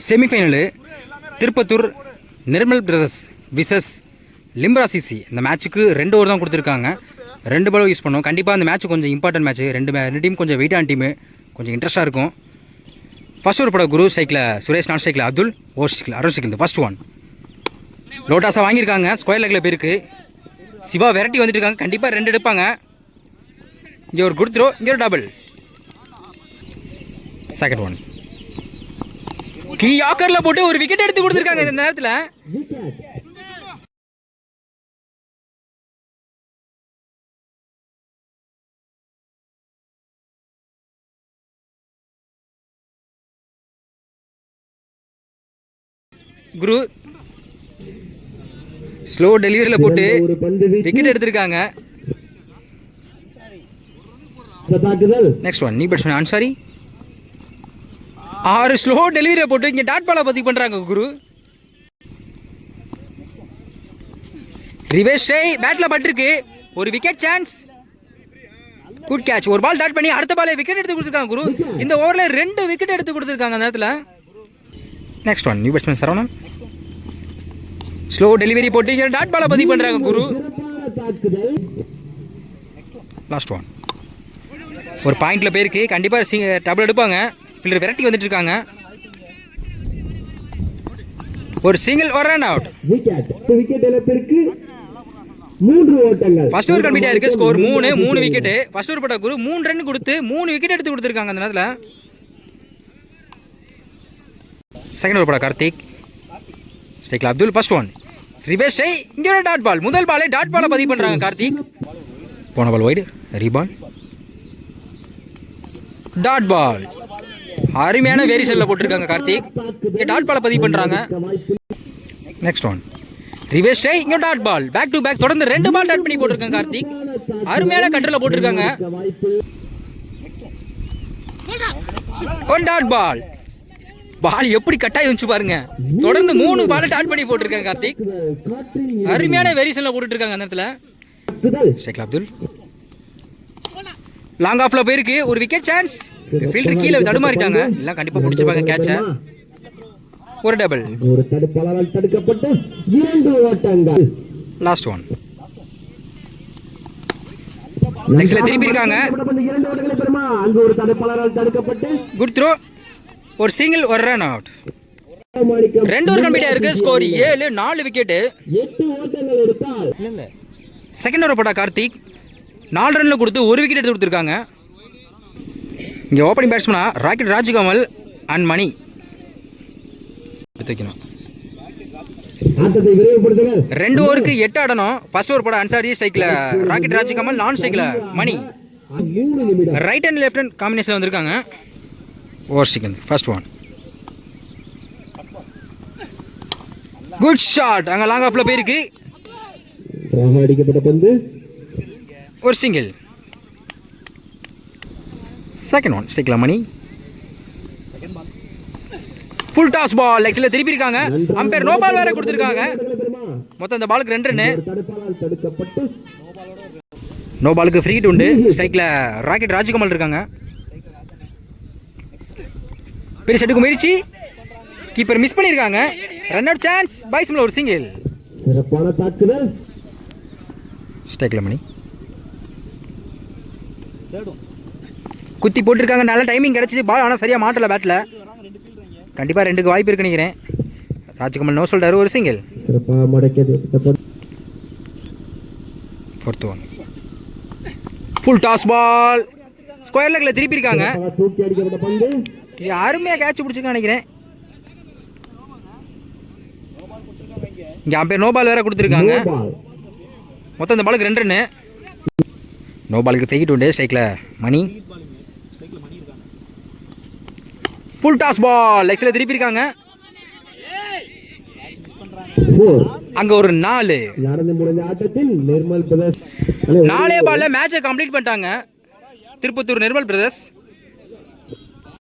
செமிஃபைனலு Tirupattur Nirmal brothers versus Limra CC. இந்த மேட்ச்சுக்கு 2 over தான் கொடுத்துருக்காங்க. 2 பால் யூஸ் பண்ணோம். கண்டிப்பாக அந்த மேட்ச் கொஞ்சம் இம்பார்ட்டன்ட் மேட்ச். ரெண்டு டீம் கொஞ்சம் வெயிட்டான டீமு, கொஞ்சம் இன்ட்ரெஸ்ட்டாக இருக்கும். ஃபர்ஸ்ட் ஓவர் போட குரு ஸ்ட்ரைக்கில் சுரேஷ், நான் ஸ்ட்ரைக்கில் அப்துல், ஓவர் ஸ்ட்ரைக்கில் அருண் ஸ்ட்ரைக்கில் ஃபர்ஸ்ட் ஒன். லோட்டாஸாக வாங்கியிருக்காங்க. ஸ்கொயர் லெக்கில் பேருக்கு சிவா வெரைட்டி வந்துட்டு இருக்காங்க. கண்டிப்பாக 2 எடுப்பாங்க. இங்கே ஒரு குட் த்ரோ, இங்கே ஒரு டபுள். செகண்ட் ஒன் கீ யாக்கரில் போட்டு ஒரு விக்கெட் எடுத்து கொடுத்துருக்காங்க. இந்த நேரத்தில் குரு ஸ்லோ டெலிவரியில் போட்டு விக்கெட் எடுத்திருக்காங்க. நெக்ஸ்ட் ஒன் நீ பேட்ஸ்மேன் அன்சாரி 6 ஸ்லோ டெலிவரியை போட்டு இங்கே டாட் பாலை பதிவு பண்ணுறாங்க குரு. ரிவேஷ் பேட்டில் பட்டிருக்கு. ஒரு விக்கெட் சான்ஸ். Good catch. ஒரு பால் டாட் பண்ணி அடுத்த பாலை விக்கெட் எடுத்து கொடுத்துருக்காங்க குரு. இந்த ஓவரில் 2 விக்கெட் எடுத்து கொடுத்துருக்காங்க அந்த நேரத்தில். Next one new batsman Saravanan slow delivery போட்டு இங்கே டாட் பாலை பதிவு பண்ணுறாங்க குரு. லாஸ்ட் ஒன் ஒரு பாயிண்டில் பேருக்கு கண்டிப்பாக டபுள் எடுப்பாங்க. ஃபீல்டர் வெரைட்டி வந்துட்டு இருக்காங்க. ஒரு சிங்கிள் ஒரு ரன் அவுட். விக்கெட் இழப்பிற்கு 3 ஓட்டங்கள். ஃபர்ஸ்ட் ஓவர் கம்ப்ளீட் ஆயிருக்கு. Score 3 wicket. ஃபர்ஸ்ட் ஓவர் போட்ட குரு 3 ரன் கொடுத்து 3 விக்கெட் எடுத்து கொடுத்துருக்காங்க அந்த நேரத்தில். செகண்ட் ஓவர் போட கார்த்திக் ஸ்ட்ரைக்கில் அப்துல் ஃபர்ஸ்ட் ஒன். ரிவேஷ் இங்கே ஒரு டாட் பால். முதல் பாலே டாட் பாலை பதிவு பண்ணுறாங்க கார்த்திக். போன பால் வைடு ரீபால் டாட் பால். அருமையான வேரியேஷன்ல போட்டிருக்காங்க கார்த்திக். இங்கே டாட் பாலை பதிவு பண்ணுறாங்க. நெக்ஸ்ட் ஒன் ரிவேஷ் இங்கே dot ball. Back to back தொடர்ந்து 2 பால் டாட் பண்ணி போட்டிருக்காங்க கார்த்திக். அருமையான கண்ட்ரோலில் போட்டிருக்காங்க. ஒரு டாட் பால். பால் எப்படி கட்டாய் வந்துச்சு பாருங்க. தொடர்ந்து 3 பால் டாட் பண்ணி போட்டிருக்காங்க கார்த்திக். அருமையான வேரியேஷன்ல போட்டுட்டு இருக்காங்க அந்த நேரத்தில். ஷேக் அப்துல் லாங் ஆஃப்ல போயிருக்கு. ஒரு விக்கெட் சான்ஸ். ஃபீல்டர் கீழே தடுமாறிட்டாங்க. எல்லாம் கண்டிப்பா பிடிச்சிருப்பாங்க கேட்ச. ஒரு டபுள். ஒரு தடுப்பாளரால் தடுக்கப்பட்டு 2 ஓட்டங்கள். லாஸ்ட் ஒன் நெக்ஸ்ட்ல திருப்பி இருக்காங்க. 2 ஓட்டங்களை பெறுமா. அங்க ஒரு தடுப்பாளரால் தடுக்கப்பட்டு குட் த்ரோ. ஒரு சிங்கிள் ஒரு ரன் அவுட். 2 ஓவர் கம்ப்ளீட் ஆயிருக்கு. Score 7 4 wicket. 8 ஓட்டங்கள் எடுத்தால் இல்ல செகண்ட் ஓவர் போட்டா கார்த்திக் 4 ரன்ல கொடுத்து 1 விக்கெட் எடுத்து கொடுத்துருக்காங்க. இங்கே opening பேட்ஸ்மனா rocket Rajkamal and money எடுத்துக்கணும். 2 ஓவருக்கு 8 ஆடணும். ஃபர்ஸ்ட் ஓவர் போட அன்சாரி ஸ்ட்ரைக்கில் ராக்கெட் ராஜ்கமல், நான் ஸ்ட்ரைக்கில் மணி. Right and left hand combination வந்திருக்காங்க. Over strike first one good shot. அங்கே லாங் ஆஃப்ல போயிருக்கு. அடிக்கப்பட்ட பந்து ஒரு சிங்கிள். செகண்ட் ஒன் ஸ்ட்ரைக்கில் மணி. ஃபுல் டாஸ் பால். லெக்ஸில் திருப்பி இருக்காங்க. அம்பேர் நோ பால் வேற கொடுத்துருக்காங்க. மொத்தம் இந்த பாலுக்கு 2 ரன்னு. நோ பாலுக்கு ஃப்ரீ ஹிட் உண்டு. ஸ்ட்ரைக்கில் ராக்கெட் ராஜ்கமல் இருக்காங்க. பெரிய செட்டுக்கு முயற்சி. கீப்பர் மிஸ் பண்ணியிருக்காங்க. Run out chance. பைஸ்மில் ஒரு சிங்கிள். சிறப்பான தாக்குதல். ஸ்ட்ரைக்கில் மணி குத்தி போட்டிருக்காங்க. நல்ல டைமிங் கிடச்சிது. பால் ஆனால் சரியாக மாட்டலை பேட்டில். கண்டிப்பாக 2க்கு வாய்ப்பு இருக்குன்னு நினைக்கிறேன். ராஜ்கமல் நோ சொல்கிறாரு. ஒரு single. Fourth one full toss ball. Square லெக்கில் திருப்பி இருக்காங்க. அருமையாக கேட்ச் பிடிச்சிருக்கான்னு நினைக்கிறேன். இங்கே அம்பேர் நோ பால் வேற கொடுத்துருக்காங்க. மொத்தம் இந்த பாலுக்கு 2 ரன்னு. நோ பாலுக்கு ஃபெயிட் உண்டு. ஸ்ட்ரைக்கில் மணி. ஃபுல் டாஸ் பால். லெக்ஸில் திருப்பி இருக்காங்க. அங்கே ஒரு 4 பால்ல மேட்சை கம்ப்ளீட் பண்ணிட்டாங்க திருப்பத்தூர் நிர்மல் பிரதர்ஸ்.